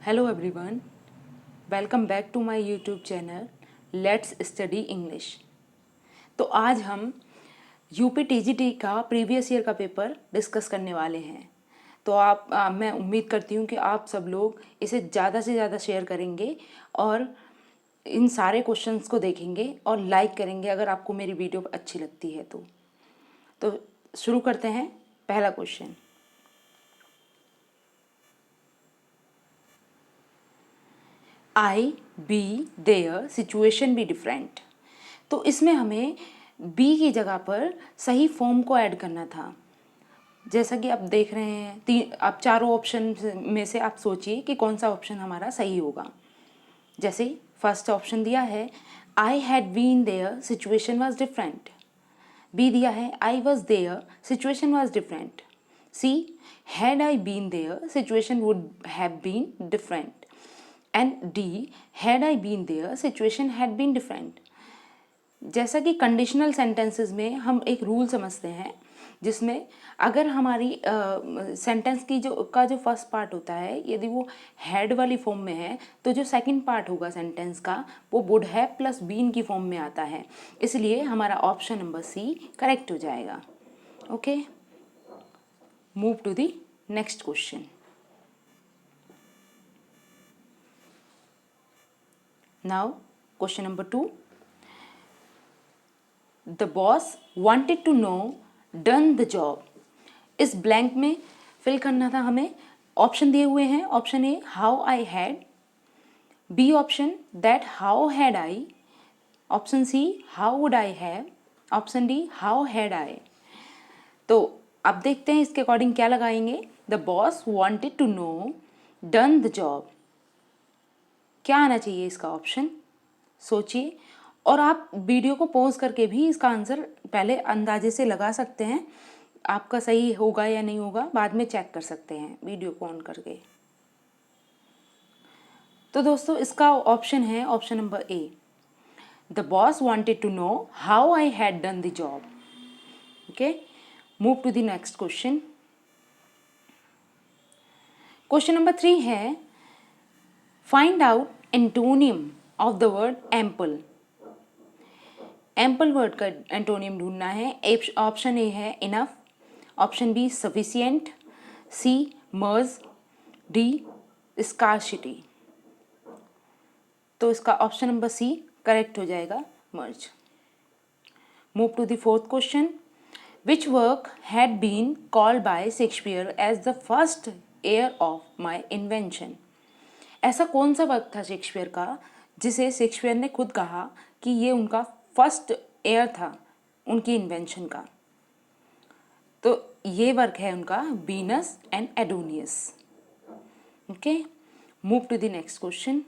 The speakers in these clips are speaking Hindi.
Hello everyone, welcome back to my YouTube channel let's study English. तो आज हम यूपी टीजीटी का प्रीवियस ईयर का पेपर डिस्कस करने वाले हैं। तो मैं उम्मीद करती हूँ कि आप सब लोग इसे ज़्यादा से ज़्यादा शेयर करेंगे और इन सारे क्वेश्चंस को देखेंगे और लाइक करेंगे अगर आपको मेरी वीडियो अच्छी लगती है तो शुरू करते हैं। पहला question, I be there situation be different. तो इसमें हमें बी की जगह पर सही फॉर्म को ऐड करना था। जैसा कि आप देख रहे हैं, आप चारों ऑप्शन में से आप सोचिए कि कौन सा ऑप्शन हमारा सही होगा। जैसे फर्स्ट ऑप्शन दिया है I had been there situation was different. B दिया है I was there situation was different. C had I been there situation would have been different. And d had I been there situation had been different. जैसा कि कंडीशनल सेंटेंसेस में हम एक रूल समझते हैं जिसमें अगर हमारी सेंटेंस की जो फर्स्ट पार्ट होता है, यदि वो हैड वाली फॉर्म में है तो जो सेकंड पार्ट होगा सेंटेंस का वो वुड हैव प्लस बीन की फॉर्म में आता है। इसलिए हमारा ऑप्शन नंबर सी करेक्ट हो जाएगा। Okay, move to the next question. Now question number 2, the boss wanted to know done the job. इस ब्लैंक में फिल करना था हमें। ऑप्शन दिए हुए हैं, option a how I had, b option that how had I, option c how would I have, option d how had I. तो अब देखते हैं इसके अकॉर्डिंग क्या लगाएंगे। The boss wanted to know done the job, क्या आना चाहिए इसका ऑप्शन, सोचिए। और आप वीडियो को पॉज करके भी इसका आंसर पहले अंदाजे से लगा सकते हैं। आपका सही होगा या नहीं होगा बाद में चेक कर सकते हैं वीडियो को ऑन करके। तो दोस्तों इसका ऑप्शन है option number A, the boss wanted to know how I had done the job. Okay, move to the next question. Question number 3 है find out antonym of the word ample. Ample word का एंटोनियम ढूंढना है। ऑप्शन ए है enough, option B sufficient, C merge, D scarcity. तो इसका ऑप्शन नंबर सी करेक्ट हो जाएगा, merge. Move to the fourth question, which work had been called by Shakespeare as the first heir of my invention. ऐसा कौन सा वर्क था शेक्सपियर का जिसे शेक्सपियर ने खुद कहा कि ये उनका फर्स्ट एयर था उनकी इन्वेंशन का। तो ये वर्क है उनका Venus and Adonis. Okay, move to the next question.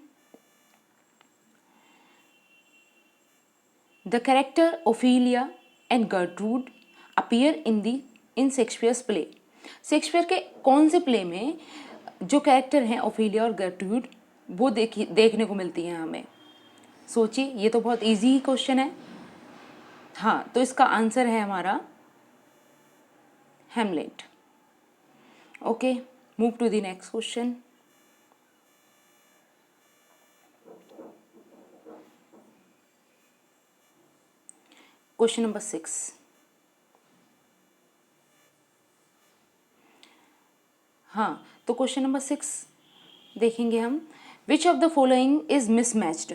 The character Ophelia and Gertrude appear in Shakespeare's play. Shakespeare के कौन से प्ले में जो कैरेक्टर हैं ओफेलिया और गर्ट्रूड वो देखने को मिलती हैं हमें, सोचिए। ये तो बहुत इजी क्वेश्चन है। हाँ, तो इसका आंसर है हमारा Hamlet. Okay, move to the next question. Question number 6, हाँ तो क्वेश्चन नंबर 6 देखेंगे हम। Which of the following is mismatched.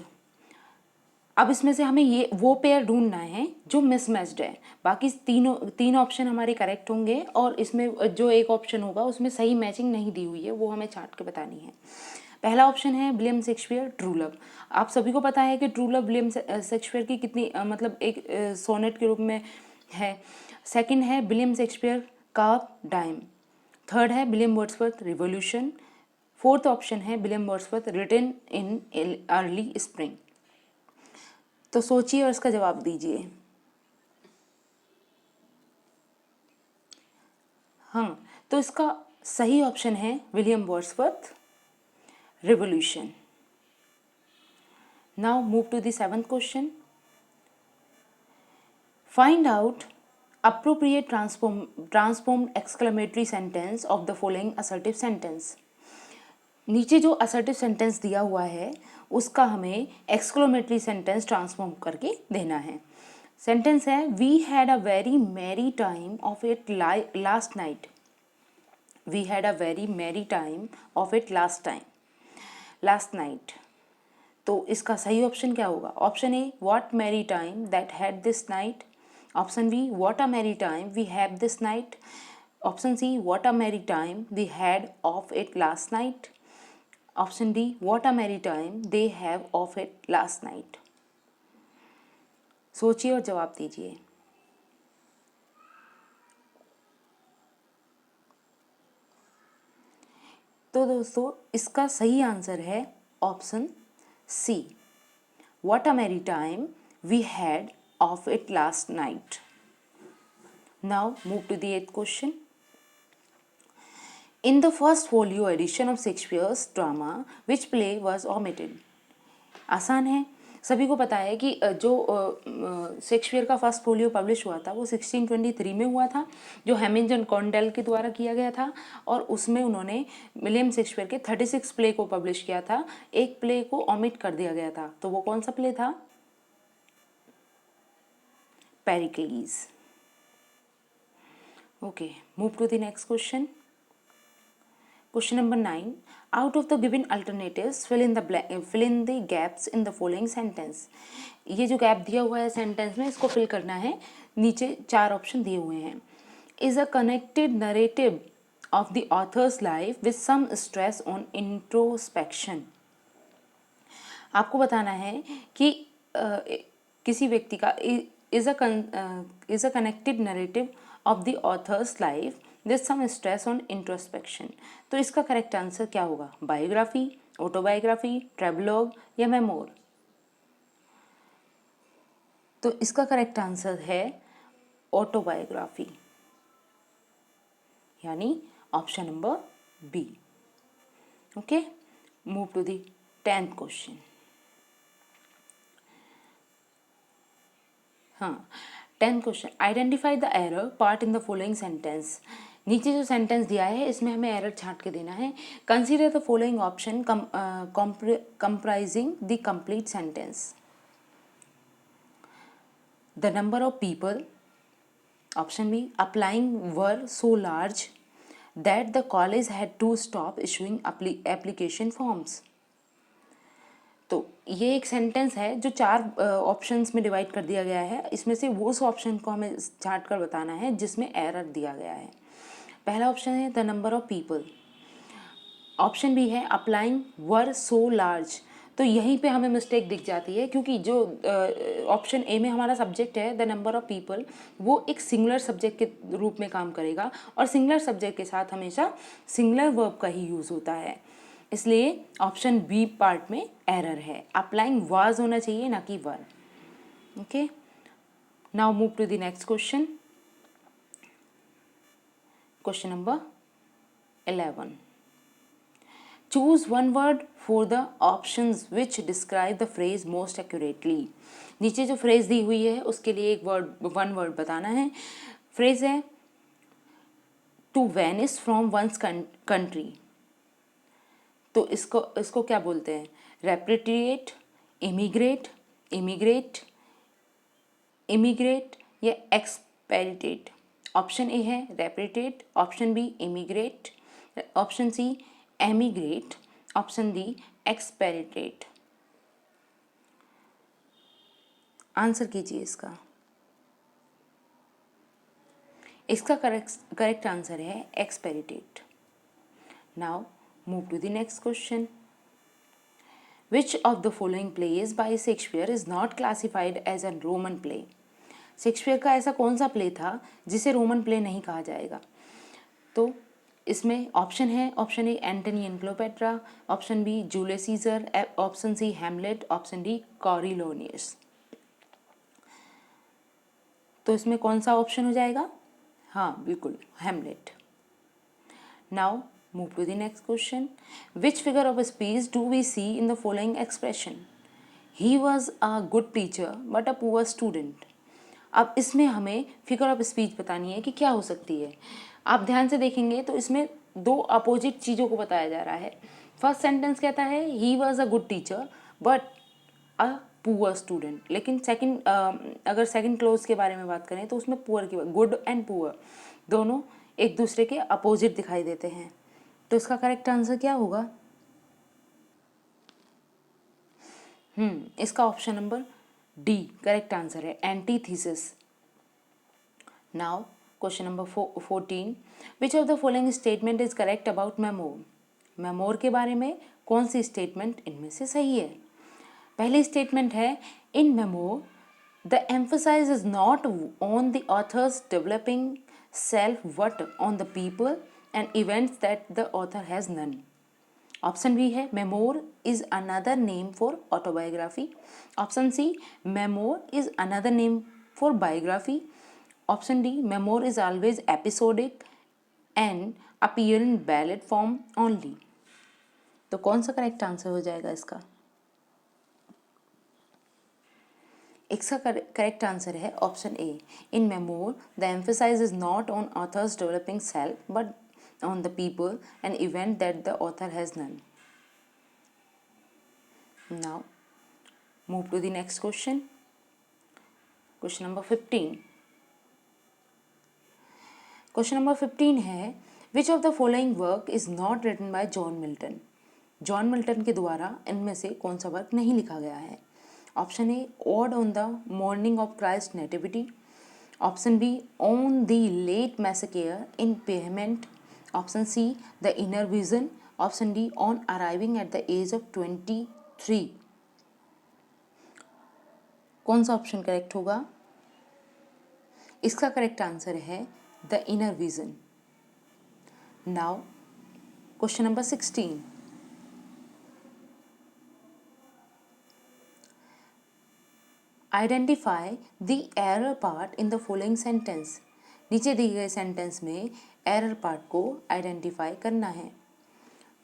अब इसमें से हमें ये वो पेयर ढूंढना है जो मिसमैच्ड है। बाकी तीन ऑप्शन हमारे करेक्ट होंगे और इसमें जो एक ऑप्शन होगा उसमें सही मैचिंग नहीं दी हुई है, वो हमें छांट के बतानी है। पहला ऑप्शन है विलियम शेक्सपियर ट्रू लव। आप सभी को पता है कि ट्रू लव विलियम शेक्सपियर की कितनी मतलब एक सोनेट के रूप में है। सेकंड है विलियम शेक्सपियर का डाइम। थर्ड है William Wordsworth revolution. Fourth option है William Wordsworth written in early spring. तो सोचिए और इसका जवाब दीजिए। हाँ, तो इसका सही ऑप्शन है William Wordsworth revolution. Now move to the 7th question. Find out appropriate transformed exclamatory sentence of the following assertive sentence। नीचे जो असर्टिव सेंटेंस दिया हुआ है उसका हमें एक्सक्लेमेटरी सेंटेंस ट्रांसफॉर्म करके देना है। सेंटेंस है, we had a very merry time of it last night. We had a very merry time of it last night. तो इसका सही ऑप्शन क्या होगा? Option a, what merry time that had this night. Option b, what a merry time we have this night. Option C, what a merry time we had of it last night. Option d, what a merry time they have of it last night. सोचिए और जवाब दीजिए। तो दोस्तों इसका सही आंसर है option C, what a merry time we had of it last night. Now move to the 8th question. In the first folio edition of Shakespeare's drama, which play was omitted? आसान है, सभी को पता है कि जो शेक्सपियर का फर्स्ट फोलियो पब्लिश हुआ था वो 1623 में हुआ था, जो हैमिल्टन कॉन्डेल के द्वारा किया गया था, और उसमें उन्होंने विलियम शेक्सपियर के 36 प्ले को पब्लिश किया था। एक प्ले को ओमिट कर दिया गया था, तो वो कौन सा प्ले था? Pericles. Okay, move to the next question. Question number 9. Out of the given alternatives, fill in the gaps in the following sentence. ये जो गैप दिया हुआ है सेंटेंस में, इसको फिल करना है। नीचे 4 ऑप्शन दिए हुए हैं। Is a connected narrative of the author's life with some stress on introspection. आपको बताना है कि किसी व्यक्ति का is a connected narrative of the author's life with some stress on introspection. तो इसका करेक्ट आंसर क्या होगा? बायोग्राफी, ऑटोबायोग्राफी, ट्रेवलॉग या मेमोर? तो इसका करेक्ट आंसर है ऑटोबायोग्राफी, यानी option number B. Okay, move to the 10th question. हाँ, 10th question, identify the error part in the following sentence. नीचे जो सेंटेंस दिया है इसमें हमें एरर छांट के देना है। Consider the following option comprising the complete sentence. The number of people, option B, applying were so large that the college had to stop issuing application forms. तो ये एक सेंटेंस है जो 4 ऑप्शंस में डिवाइड कर दिया गया है। इसमें से वो उस ऑप्शन को हमें छांट कर बताना है जिसमें एरर दिया गया है। पहला ऑप्शन है the number of people. Option B है अप्लाइंग वर सो लार्ज। तो यहीं पे हमें मिस्टेक दिख जाती है, क्योंकि जो ऑप्शन ए में हमारा सब्जेक्ट है द नंबर ऑफ पीपल, वो एक सिंगुलर सब्जेक्ट के रूप में काम करेगा, और सिंगुलर सब्जेक्ट के साथ हमेशा सिंगुलर वर्ब का ही यूज़ होता है। इसलिए ऑप्शन बी पार्ट में एरर है। अप्लाइंग वाज होना चाहिए, ना कि वर। ओके, now move to the next question. Question number 11. Choose one word for the options which describe the phrase most accurately. नीचे जो फ्रेज दी हुई है उसके लिए एक वन वर्ड बताना है। फ्रेज है to vanish from one's country. तो इसको क्या बोलते हैं? रेप्रिटिएट, इमिग्रेट, इमिग्रेट या एक्सपेरिटेट। ऑप्शन ए है repatriate, option B immigrate, option C emigrate, option D expatriate. Answer कीजिए इसका। इसका करेक्ट आंसर है expatriate. Now move to the next question. Which of the following plays by Shakespeare is not classified as a Roman play? Shakespeare का ऐसा कौन सा प्ले था जिसे रोमन प्ले नहीं कहा जाएगा? तो इसमें ऑप्शन है, option A Antony and Cleopatra, option B Julius Caesar, option C Hamlet, option D Coriolanus. तो इसमें कौन सा ऑप्शन हो जाएगा? हाँ बिल्कुल, Hamlet. Now move to the next question. Which figure of speech do we see in the following expression? He was a good teacher but a poor student. अब इसमें हमें फिगर ऑफ स्पीच बतानी है कि क्या हो सकती है। आप ध्यान से देखेंगे तो इसमें 2 अपोजिट चीज़ों को बताया जा रहा है। फर्स्ट सेंटेंस कहता है ही was a good teacher but a poor student, लेकिन अगर सेकंड क्लोज के बारे में बात करें तो उसमें पुअर की, गुड एंड पुअर दोनों एक दूसरे के अपोजिट दिखाई देते हैं। तो इसका करेक्ट आंसर क्या होगा? इसका option number D correct answer है, antithesis. Now question number 14, which of the following statement is correct about memoir? Memoir के बारे में कौन सी स्टेटमेंट इनमें से सही है? पहली स्टेटमेंट है, in memoir the emphasis is not on the author's developing self but on the people and events that the author has known. Option B है, memoir is another name for autobiography. Option C, memoir is another name for biography. Option D, memoir is always episodic and appear in ballet form only. तो कौन सा करेक्ट आंसर हो जाएगा इसका? इसका करेक्ट आंसर है option A, in memoir the emphasis is not on author's developing self but on the people and event that the author has none. Now move to the next question. Question number 15. Question number 15 है, which of the following work is not written by John Milton? John Milton के द्वारा इनमें से कौन सा वर्क नहीं लिखा गया है? Option A, ode on the morning of Christ nativity. Option B, on the late massacre in Piedmont. Option C, the inner vision. Option D, on arriving at the age of 23। कौन सा ऑप्शन करेक्ट होगा? इसका करेक्ट आंसर है the inner vision. Now question number 16, identify the error part in the following sentence. नीचे दिए गए सेंटेंस में एरर पार्ट को आइडेंटिफाई करना है।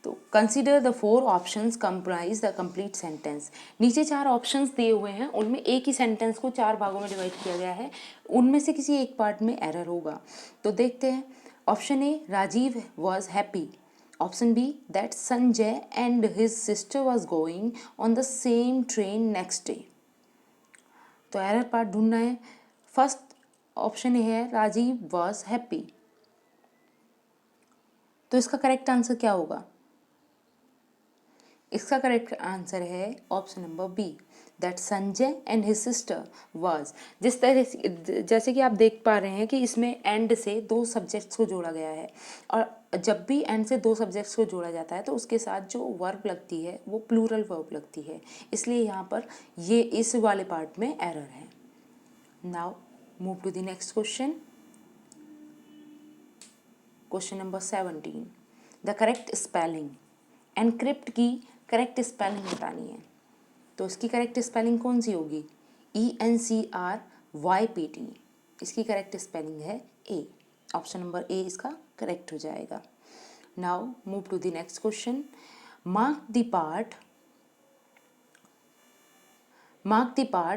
तो consider the 4 options comprise the complete sentence. नीचे 4 ऑप्शंस दिए हुए हैं, उनमें एक ही सेंटेंस को 4 भागों में डिवाइड किया गया है, उनमें से किसी एक पार्ट में एरर होगा। तो देखते हैं। Option A, Rajiv was happy. Option B, that Sanjay and his sister was going on the same train next day. तो एरर पार्ट ढूंढना है। फर्स्ट ऑप्शन ए है, राजीव वॉज हैप्पी। तो इसका करेक्ट आंसर क्या होगा? इसका करेक्ट आंसर है option number B, that Sanjay and his sister was. जिस तरह से, जैसे कि आप देख पा रहे हैं कि इसमें एंड से 2 सब्जेक्ट्स को जोड़ा गया है, और जब भी एंड से 2 सब्जेक्ट्स को जोड़ा जाता है तो उसके साथ जो वर्ब लगती है वो प्लूरल वर्ब लगती है, इसलिए यहाँ पर ये इस वाले पार्ट में एरर है। Now move to the next question. Question number 17, the correct spelling. Encrypt की करेक्ट स्पेलिंग बतानी है। तो इसकी करेक्ट स्पेलिंग कौन सी होगी? ENCRYPT। इसकी करेक्ट स्पेलिंग है ए। ऑप्शन नंबर ए इसका करेक्ट हो जाएगा। Now move to the next question. Mark the part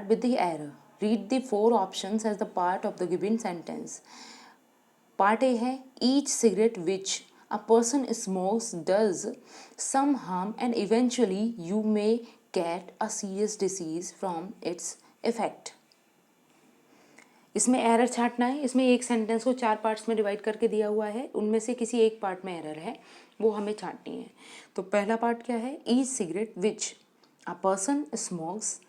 with the error. Read the 4 options as the part of the given sentence. Part A है, each cigarette which a person smokes does some harm and eventually you may get a serious disease from its effect। इसमें एरर छांटना है। इसमें एक सेंटेंस को 4 पार्ट्स में डिवाइड करके दिया हुआ है, उनमें से किसी एक पार्ट में एरर है, वो हमें छांटनी है। तो पहला पार्ट क्या है? Each cigarette which a person smokes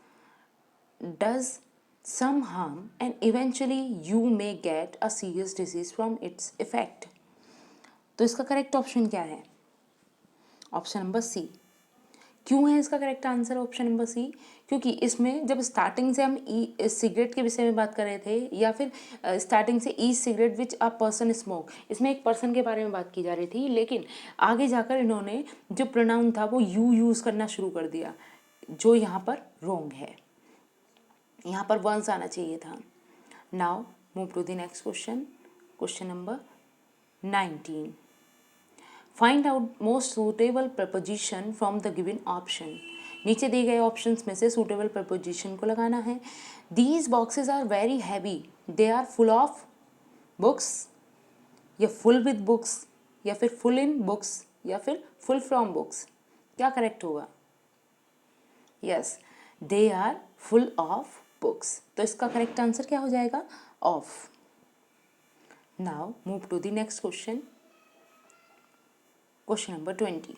does some harm and eventually you may get a serious disease from its effect। तो इसका करेक्ट ऑप्शन क्या है? Option number C. क्यों है इसका correct answer option number C? क्योंकि इसमें जब स्टार्टिंग से हम सिगरेट के विषय में बात कर रहे थे, या फिर स्टार्टिंग से e cigarette which a person smoke, इसमें एक पर्सन के बारे में बात की जा रही थी, लेकिन आगे जाकर इन्होंने जो प्रोनाउन था वो यू यूज़ करना शुरू कर दिया, जो यहाँ पर रॉन्ग है। यहाँ पर वंस आना चाहिए था। Now move to the next question. Question number 19, find out most suitable preposition from the given option. नीचे दिए गए ऑप्शंस में से सूटेबल प्रपोजिशन को लगाना है। These boxes are very heavy, they are full of books, या फुल विद बुक्स, या फिर फुल इन बुक्स, या फिर फुल फ्रॉम बुक्स। क्या करेक्ट होगा? Yes, they are full of books. तो इसका करेक्ट आंसर क्या हो जाएगा? Of. Now move to the next question. Question number 20.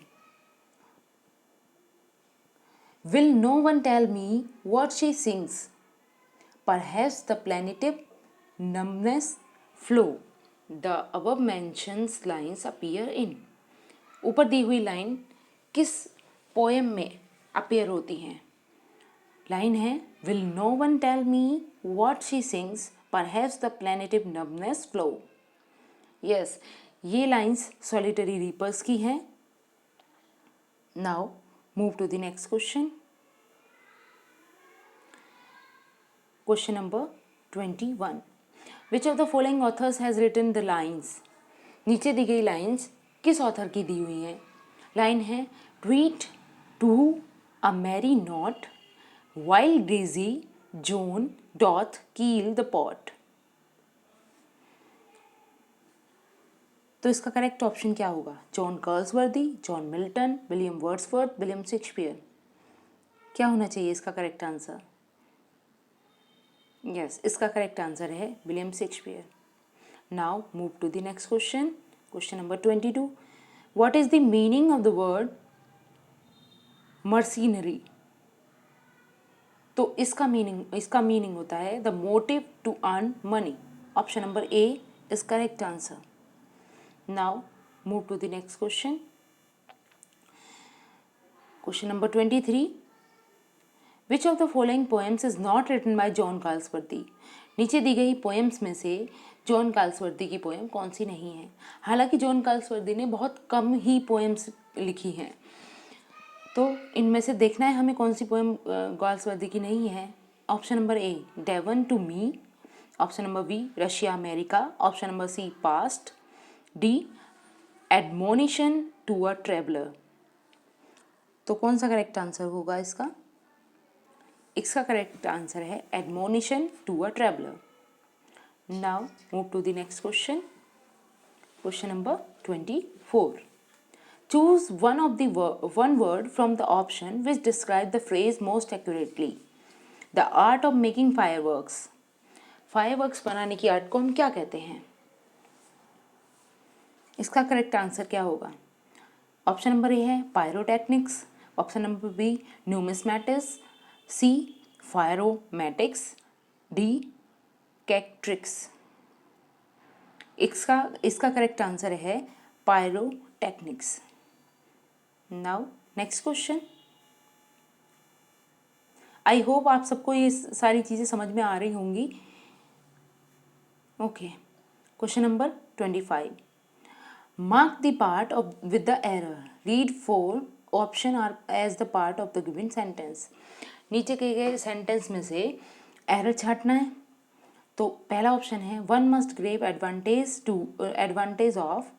Will no one tell me what she sings? Perhaps the plaintive numbness flow. The above mentioned lines appear in. ऊपर दी हुई लाइन किस पोएम में अपीयर होती हैं? लाइन है Will no one tell me what she sings? Perhaps the plaintive numbness flow. Yes, ये लाइन्स सॉलिटरी रीपर्स की हैं। Now move to the next question. Question number 21. Which of the following authors has written the lines? नीचे दी गई लाइन्स किस ऑथर की दी हुई हैं? लाइन है tweet to a merry note while daisy Joan doth keel the pot. तो इसका करेक्ट ऑप्शन क्या होगा? John Galsworthy, John Milton, William Wordsworth, William Shakespeare. क्या होना चाहिए इसका करेक्ट आंसर? यस, इसका करेक्ट आंसर है William Shakespeare. Now move to the next question. Question number 22. What is the meaning of the word mercenary? तो इसका मीनिंग होता है the motive to earn money. Option number A is correct answer. Now move to the next question. Question number 23. Which of the following poems is not written by John Galsworthy? नीचे दी गई पोएम्स में से जॉन कार्ल्सवर्दी की पोएम कौन सी नहीं है? हालांकि जॉन कार्ल्सवर्दी ने बहुत कम ही पोएम्स लिखी हैं, तो इनमें से देखना है हमें कौन सी पोएम कार्ल्सवर्दी की नहीं है। Option number A Devon to me, option number B Russia America, option number C past, D admonition to a traveller. तो कौन सा करेक्ट आंसर होगा इसका? इसका करेक्ट आंसर है admonition to a traveller. Now move to the next question. Question number 24. Choose one word from the option which describe the phrase most accurately. The art of making fireworks. Fireworks बनाने की आर्ट को हम क्या कहते हैं? इसका करेक्ट आंसर क्या होगा? ऑप्शन नंबर ए है pyrotechnics, option number B numismatics, C pyromatics, D cactrics. इसका करेक्ट आंसर है pyrotechnics. Now next question. I hope आप सबको ये सारी चीज़ें समझ में आ रही होंगी। Okay, question number 25. Mark the part with the error. Read 4 option are as the part of the given sentence. नीचे कहे गए सेंटेंस में से एरर छांटना है। तो पहला ऑप्शन है one must grave advantage of.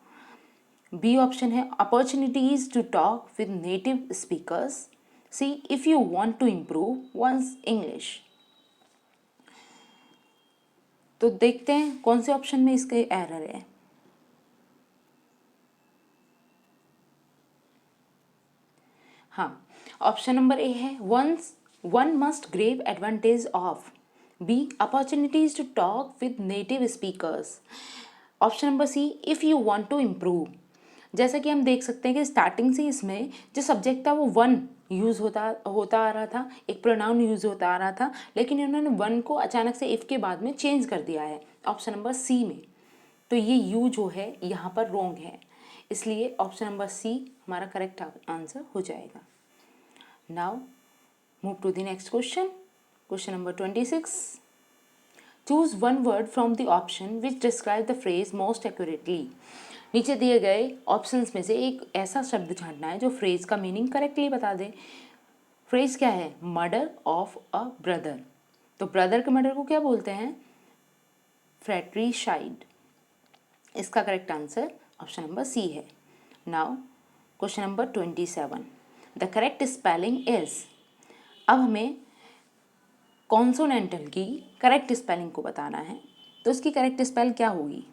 B option है opportunities to talk with native speakers. C if you want to improve one's English. तो देखते हैं कौन से ऑप्शन में इसके एरर है। हाँ, ऑप्शन नंबर ए है one must grave advantage of. B opportunities to talk with native speakers. Option number C if you want to improve. जैसा कि हम देख सकते हैं कि स्टार्टिंग से इसमें जो सब्जेक्ट था वो वन यूज़ होता आ रहा था, एक प्रोनाउन यूज़ होता आ रहा था, लेकिन इन्होंने वन को अचानक से इफ़ के बाद में चेंज कर दिया है ऑप्शन नंबर सी में। तो ये यू जो है यहाँ पर रॉन्ग है, इसलिए ऑप्शन नंबर सी हमारा करेक्ट आंसर हो जाएगा। Now move to the next question. Question number 26. Choose one word from the option which describe the phrase most accurately. नीचे दिए गए ऑप्शंस में से एक ऐसा शब्द छांटना है जो फ्रेज का मीनिंग करेक्टली बता दे। फ्रेज क्या है? Murder of a brother. तो ब्रदर के मर्डर को क्या बोलते हैं? फ्रैट्रिसाइड। इसका correct answer option number C है। Now question number 27. The correct spelling is. अब हमें कॉन्सोनेंटल की करेक्ट स्पेलिंग को बताना है, तो इसकी करेक्ट स्पेल क्या होगी?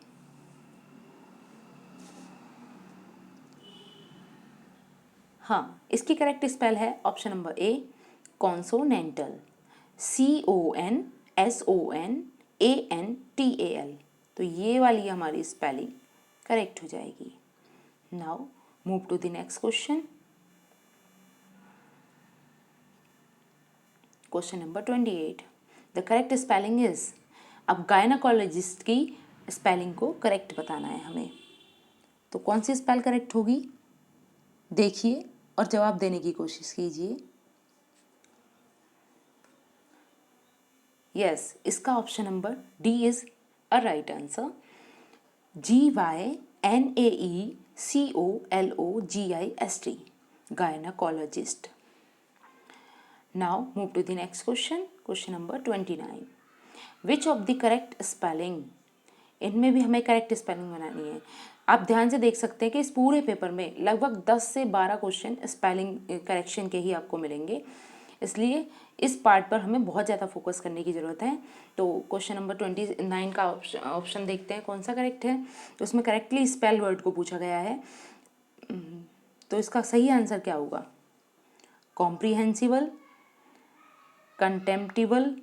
हाँ, इसकी करेक्ट स्पेल है option number A consonantal, CONSONANTAL। तो ये वाली हमारी स्पेलिंग करेक्ट हो जाएगी। Now move to the next question. Question number 28, the correct spelling is. अब गायनाकोलॉजिस्ट की स्पेलिंग को करेक्ट बताना है हमें, तो कौन सी स्पेल करेक्ट होगी देखिए और जवाब देने की कोशिश कीजिए। यस, इसका option number D is a right answer. GYNAECOLOGIST, gynaecologist. Now move to the next question, question number 29, which of the correct spelling. इनमें भी हमें करेक्ट स्पेलिंग बनानी है। आप ध्यान से देख सकते हैं कि इस पूरे पेपर में लगभग 10 से 12 क्वेश्चन स्पेलिंग करेक्शन के ही आपको मिलेंगे, इसलिए इस पार्ट पर हमें बहुत ज़्यादा फोकस करने की ज़रूरत है। तो क्वेश्चन नंबर 29 का ऑप्शन देखते हैं कौन सा करेक्ट है। तो उसमें करेक्टली स्पेल वर्ड को पूछा गया है, तो इसका सही आंसर क्या होगा? Comprehensible, contemptible,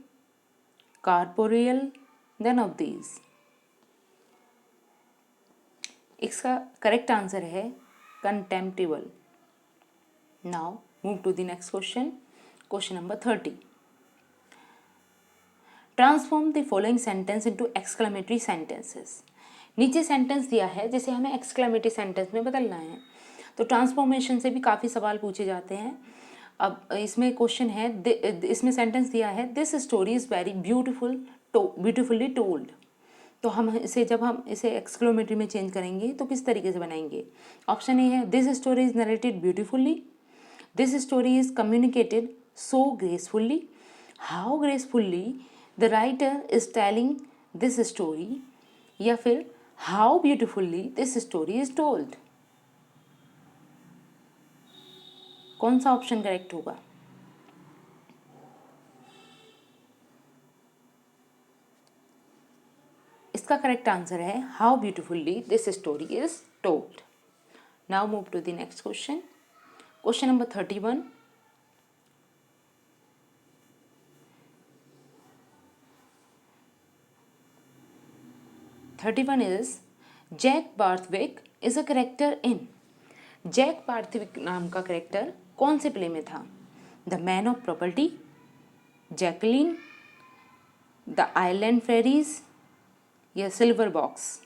corporeal, none of these. इसका करेक्ट आंसर है contemptible. Now move to the next question, question number 30, transform the following sentence into exclamatory sentences. नीचे सेंटेंस दिया है जिसे हमें एक्सक्लेमेटरी सेंटेंस में बदलना है, तो ट्रांसफॉर्मेशन से भी काफ़ी सवाल पूछे जाते हैं। अब इसमें क्वेश्चन है, इसमें सेंटेंस दिया है this story is very beautifully told. तो हम इसे जब हम इसे एक्सक्लेमेटरी में चेंज करेंगे तो किस तरीके से बनाएंगे? ऑप्शन ए है this story is narrated beautifully, this story is communicated so gracefully, how gracefully the writer is telling this story, या फिर how beautifully this story is told. कौन सा ऑप्शन करेक्ट होगा? इसका करेक्ट आंसर है how beautifully this story is told. Now move to the next question, question number 31, is Jack Barthwick is a character in. Jack Barthwick नाम का करेक्टर कौन से प्ले में था? The man of property, Jocelyn, the island Pharisees, या सिल्वर बॉक्स।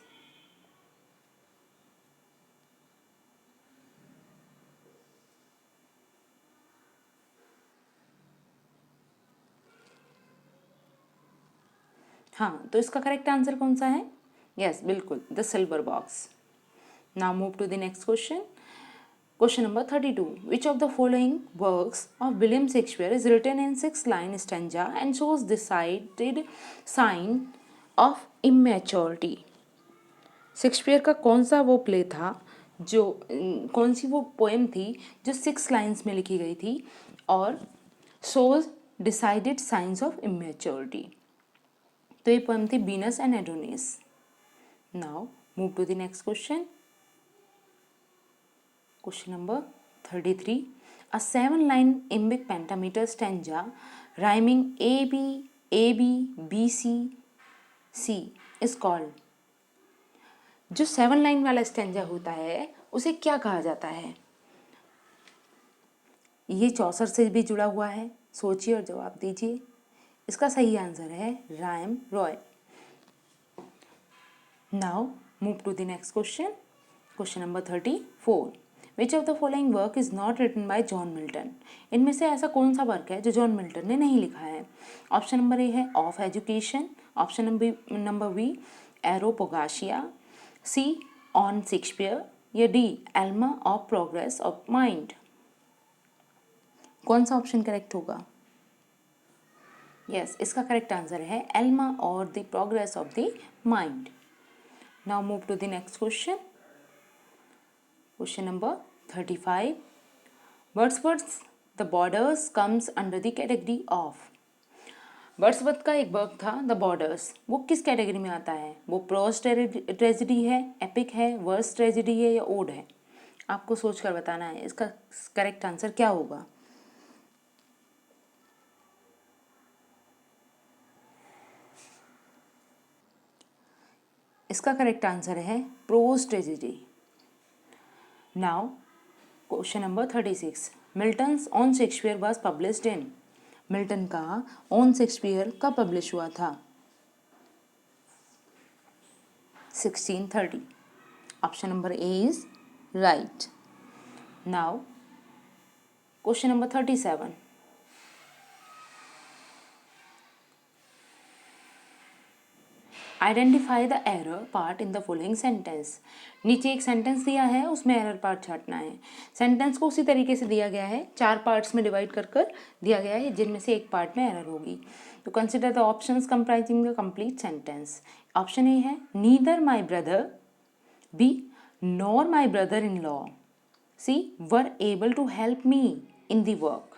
हाँ, तो इसका करेक्ट आंसर कौन सा है? यस, बिल्कुल, the silver box. Now move to the next question, question number 32, which of the following works of William Shakespeare is written in 6-line stanza and shows decided sign of immaturity. Shakespeare का कौन सा वो प्ले था जो कौन सी वो पोएम थी जो 6 लाइन्स में लिखी गई थी और shows decided signs of immaturity? तो ये पोएम थी Venus and Adonis. Now move to the next question, question number 33, a 7-line iambic pentameter stanza rhyming AB AB BC C is called। जो 7 लाइन वाला स्टेंजा होता है उसे क्या कहा जाता है? ये चौसर से भी जुड़ा हुआ है, सोचिए और जवाब दीजिए। इसका सही आंसर है rhyme royal. Now move to the next question, question number 34, which of the following work is not written by John Milton. इनमें से ऐसा कौन सा वर्क है जो जॉन मिल्टन ने नहीं लिखा है? ऑप्शन नंबर ए है of education, option number B एरोपोगाशिया, सी ऑन शेक्सपियर, या D Alma of progress of mind. कौन सा ऑप्शन करेक्ट होगा? यस, इसका करेक्ट आंसर है एल्मा और the progress of the mind. Now move to the next question, question number 35, Wordsworth the borders comes under the category of. Wordsworth का एक वर्क था द बॉर्डर्स, वो किस कैटेगरी में आता है? वो प्रोज ट्रेजेडी है, एपिक है, वर्स ट्रेजेडी है, या ओड है? आपको सोच कर बताना है इसका करेक्ट आंसर क्या होगा। इसका करेक्ट आंसर है prose tragedy. Now question number 36, Milton's on Shakespeare was published in. Milton का ऑन शेक्सपियर कब पब्लिश हुआ था? 1630। Option number A is right. Now question number 37, identify the error part in the following sentence. नीचे एक सेंटेंस दिया है, उसमें एरर पार्ट छांटना है। सेंटेंस को उसी तरीके से दिया गया है, 4 पार्ट्स में डिवाइड कर कर दिया गया है, जिनमें से एक पार्ट में एरर होगी। तो consider the options comprising the complete sentence. Option A है neither my brother, B nor my brother in law, C were able to help me in the work.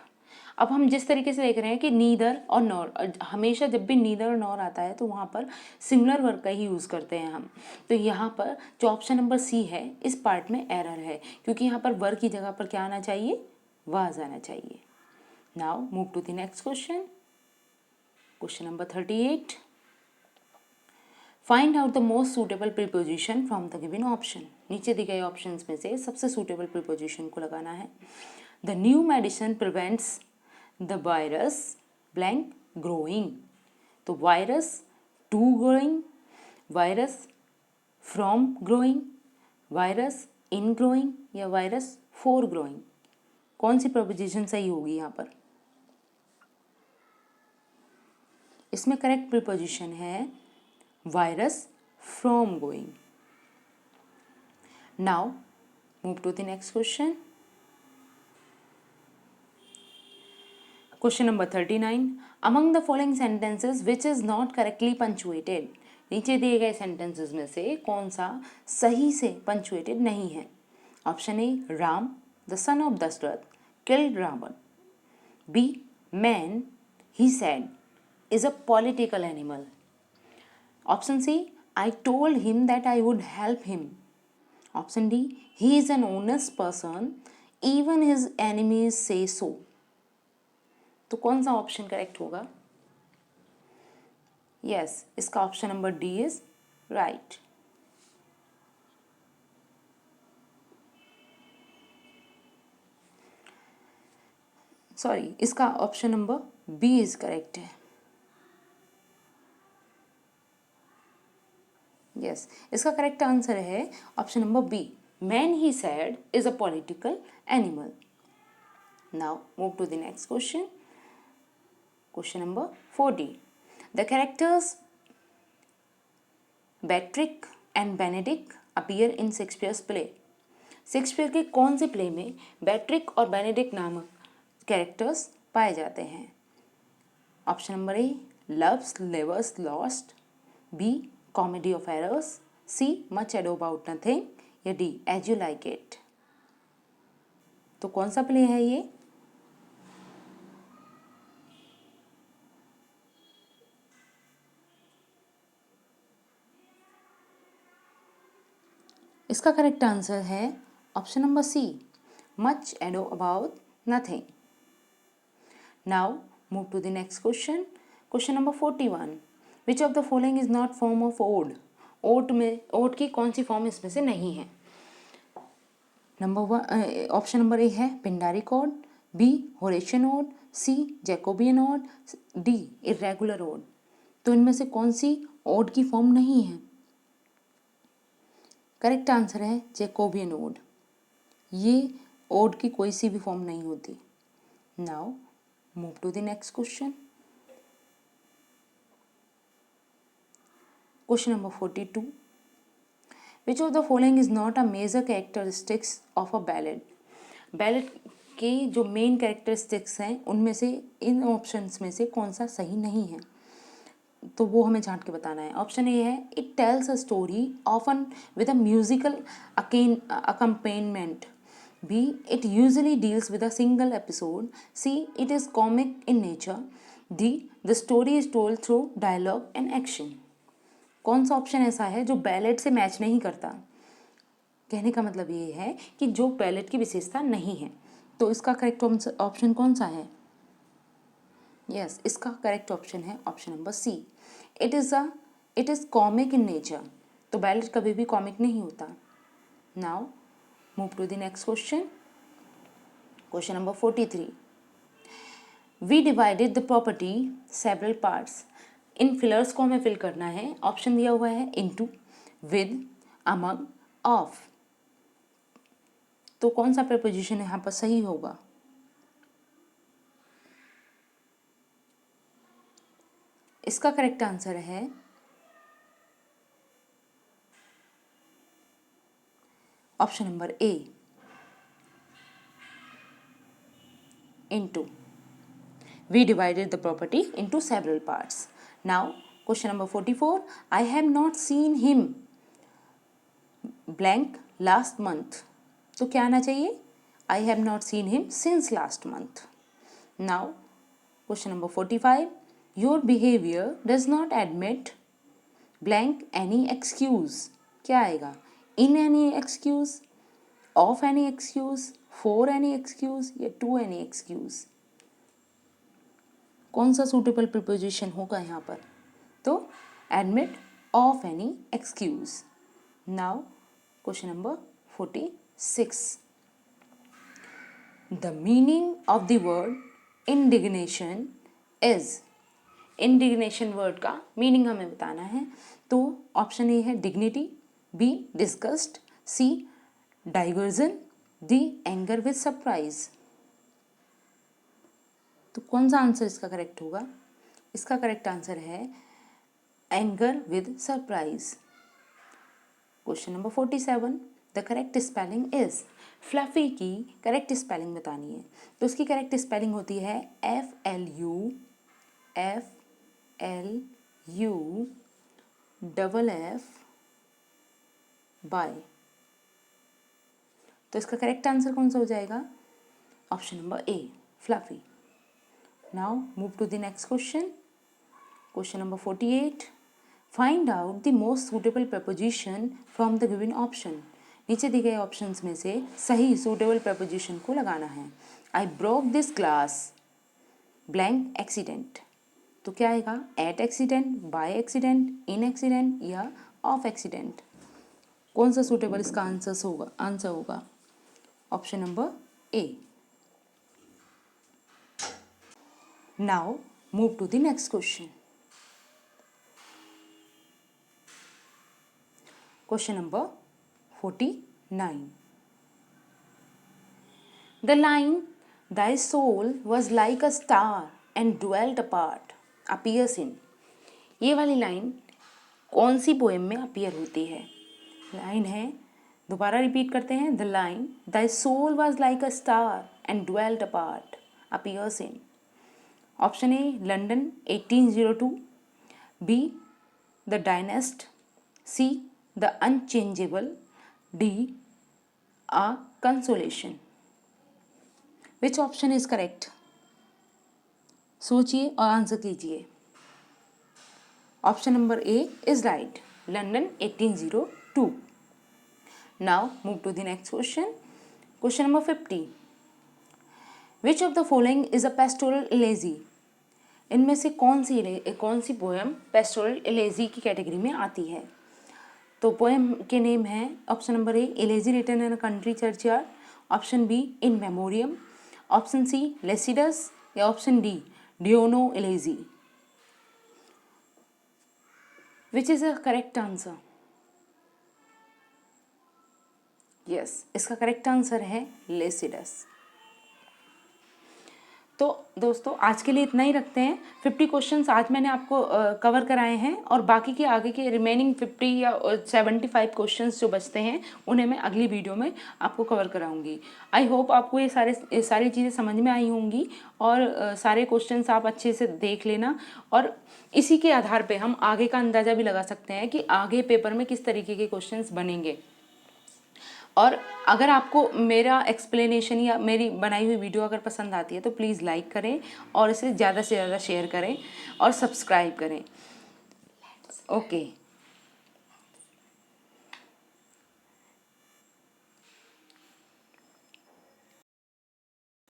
अब हम जिस तरीके से देख रहे हैं कि नीदर और नॉर, हमेशा जब भी नीदर और नॉर आता है तो वहाँ पर सिंगुलर वर्ब का ही यूज़ करते हैं हम। तो यहाँ पर जो ऑप्शन नंबर सी है, इस पार्ट में एरर है, क्योंकि यहाँ पर वर्ब की जगह पर क्या आना चाहिए? वाज आना चाहिए। Now move to the next question, question number 38, find out the most suitable preposition from the given option. नीचे दिए गए ऑप्शंस में से सबसे सूटेबल प्रीपोजिशन को लगाना है। The new medicine prevents the virus blank growing. तो virus to growing, virus from growing, virus in growing या वायरस फॉर ग्रोइंग, कौन सी प्रीपोजिशन सही होगी यहाँ पर? इसमें करेक्ट प्रीपोजिशन है virus from going. Now move to the next question, question number 39, among the following sentences which is not correctly punctuated. नीचे दिए गए सेंटेंसेस में से कौन सा सही से पंचुएटेड नहीं है? Option A Ram the son of Dasharath killed Ravan, B man he said is a political animal, option C I told him that I would help him, option D he is an honest person even his enemies say so. तो कौन सा ऑप्शन करेक्ट होगा? यस, इसका option number D is right. Sorry, इसका option number B is correct है। यस, इसका करेक्ट आंसर है option number B, man he said is a political animal. Now move to the next question, question number 40, the characters Beatrice and Benedick appear in Shakespeare's play. Shakespeare के कौन से प्ले में बैट्रिक और बेनेडिक्ट नामक कैरेक्टर्स पाए जाते हैं? Option number A love's labour's lost, B comedy of errors, C much ado about nothing या D as you like it. तो कौन सा प्ले है ये? इसका करेक्ट आंसर है option number C, much ado about nothing. Now move to the next question, question number 41, which of the following is not form of ode. Ode में, ओट की कौन सी फॉर्म इसमें से नहीं है? Number one, option number A है Pindaric ode, B Horatian ode, C Jacobean ode, D irregular ode. तो इनमें से कौन सी ओड की फॉर्म नहीं है? करेक्ट आंसर है जैकोबियन ओड। ये ओड की कोई सी भी फॉर्म नहीं होती। Now move to the next question, question number 42, which of the following is not a major characteristics of a ballad. Ballad के जो मेन कैरेक्टरिस्टिक्स हैं उनमें से इन ऑप्शंस में से कौन सा सही नहीं है? तो वो हमें छांट के बताना है। ऑप्शन ए है it tells a story often with a musical accompaniment, B it usually deals with a single episode, C it is comic in nature, D the story is told through dialogue and action. कौन सा ऑप्शन ऐसा है जो बैलेड से मैच नहीं करता? कहने का मतलब ये है कि जो पैलेट की विशेषता नहीं है। तो इसका करेक्ट ऑप्शन कौन सा है? यस, इसका करेक्ट ऑप्शन है option number C. It is comic in nature. तो पैलेट कभी भी कॉमिक नहीं होता। Now move to the next question. Question number 43। We divided the property several parts. इन फिलर्स को हमें फिल करना है। ऑप्शन दिया हुआ है इनटू, विद, अमंग, ऑफ। तो कौन सा प्रीपोजिशन यहाँ पर सही होगा? इसका करेक्ट आंसर है option number A, into. We divided the property into several parts. Now, question number 44. I have not seen him blank last month. तो क्या आना चाहिए? I have not seen him since last month. Now, question number 45. Your behavior does not admit blank any excuse. क्या आएगा? In any excuse, of any excuse, for any excuse या to any excuse. कौन सा सूटेबल प्रीपोजिशन होगा यहाँ पर? तो admit of any excuse. Now question number 46। The meaning of the word indignation is. Indignation word का मीनिंग हमें बताना है। तो ऑप्शन ए है dignity, B disgust, C diversion, D anger with surprise. तो कौन सा आंसर इसका करेक्ट होगा? इसका करेक्ट आंसर है anger with surprise. Question number 47। The correct spelling is. Fluffy की करेक्ट स्पेलिंग बतानी है। तो उसकी करेक्ट स्पेलिंग होती है FLU FLU बाय। तो इसका करेक्ट आंसर कौन सा हो जाएगा? Option number A, fluffy. Now move to the next question. Question number 48. Find out the most suitable preposition from the given option. नीचे दिए गए ऑप्शंस में से सही सुटेबल preposition को लगाना है। I broke this glass blank accident. तो क्या आएगा? At accident, by accident, in accident या of accident। कौन सा सुटेबल इसका आंसर होगा? Option number A. Now move to the next question. Question number 49. The line, thy soul was like a star and dwelt apart, appears in. ये वाली लाइन कौन सी पोएम में अपीयर होती है? लाइन है, दोबारा रिपीट करते हैं। The line, thy soul was like a star and dwelt apart, appears in. Option A London 1802, B the dynast, C the unchangeable, D a consolation. Which option is correct? सोचिए और आंसर कीजिए। Option number A is right, London 1802। Now move to the next question. Question number 50। Which of the following is a pastoral elegy. इनमें से कौन सी पोएम पेस्टोरल एलेजी की कैटेगरी में आती है? तो पोएम के नेम है option number A elegy written in a country churchyard, option B in memoriam, option C Lycidas या option D Diono elegy. Which is the correct answer? Yes, इसका करेक्ट आंसर है लेसिडस। तो दोस्तों आज के लिए इतना ही रखते हैं। 50 क्वेश्चंस आज मैंने आपको कवर कराए हैं और बाकी के आगे के रिमेनिंग 50 या 75 क्वेश्चंस जो बचते हैं उन्हें मैं अगली वीडियो में आपको कवर कराऊंगी। आई होप आपको ये सारी चीज़ें समझ में आई होंगी और सारे क्वेश्चंस आप अच्छे से देख लेना और इसी के आधार पर हम आगे का अंदाज़ा भी लगा सकते हैं कि आगे पेपर में किस तरीके के क्वेश्चंस बनेंगे। और अगर आपको मेरा एक्सप्लेनेशन या मेरी बनाई हुई वीडियो अगर पसंद आती है तो प्लीज़ लाइक करें और इसे ज़्यादा से ज़्यादा शेयर करें और सब्सक्राइब करें। ओके।